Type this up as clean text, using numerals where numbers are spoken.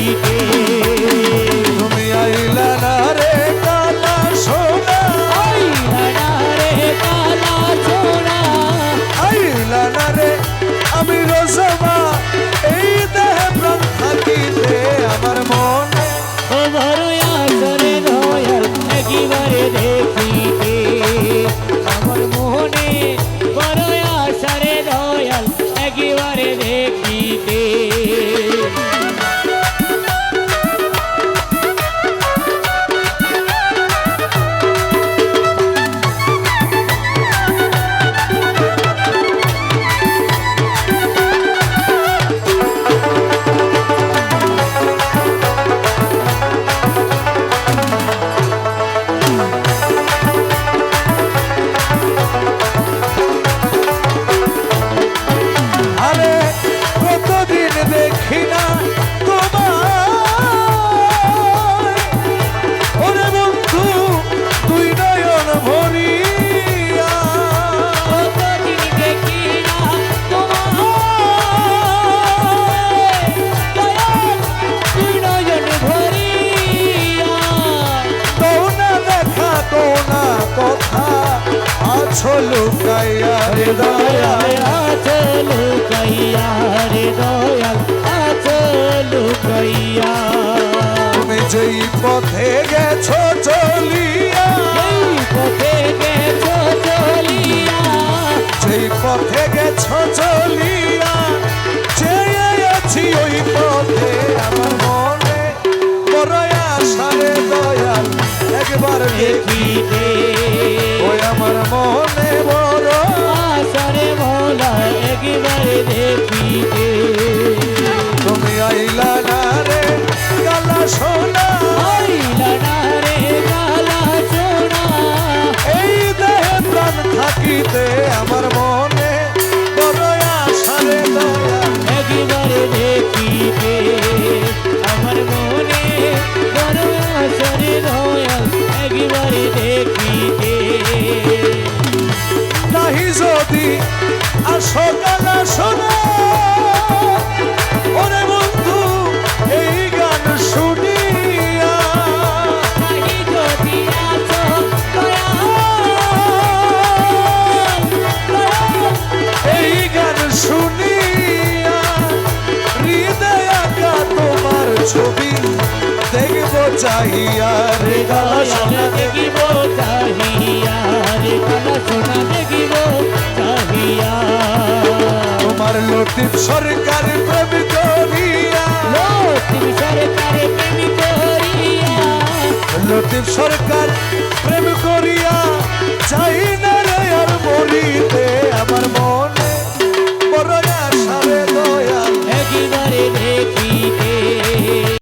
দেখিতে। তুমি আইলা না রে কালা সোনা, আইলা না রে কালা সোনা, আইলা না রে আমি রোজমা এই দেহে প্রাণ থাকিতে আমার মনে ও বড় আশারে দয়াল একেবারে দেখিতে। আমার মনে বড় আশারে দয়াল একেবারে দেখিতে। আরে কতদিন দেখি না তোমায়, ওরে বন্ধু তুই নয়ন ভরিয়া, কতদিন দেখি না তোমায়, দয়াল তুই নয়ন ভরিয়া। কও না দেখা কও না কথা আছো লুকাইয়া রে দয়াল। আচল কইয়া রে দয়াল আচল কইয়া। তুমি যেই পথে গেছো চলিয়া, এই পথে গেছো চলিয়া, যেই পথে গেছো চলিয়া, চেয়ে আছি ওই পথে আমার মনে বড় আশা রে দয়াল একবার দেখি। দেখিতে। ওই আমার মনে বড় আশারে ভোলা একবারে দেখিতে। তুমি আইলা না রে কালা সোনা, আইলা না রে কালা সোনা, এই দেহে প্রাণ থাকিতে আমার মনে বড় আশা রে দয়াল একবারে দেখিতে। আমার মনে বড় আশারে দয়াল একবারে দেখিতে। নাহি যদি আসো কালা সোনা, ওরে বন্ধু এই গান শুনিয়া, নাহি যদি আছো দয়াল, দয়াল এই গান শুনিয়া হৃদয় আঁকা তোমার ছবি দেখবো চাহিয়া রে কালা সোনা। দেখিব চাহিয়া রে কালা সোনা দেখিব চাহিয়া। তোমার লতিফ সরকার প্রেম করিয়া, লতিফ সরকারে প্রেম করিয়া, লতিফ সরকার প্রেম করিয়া চাই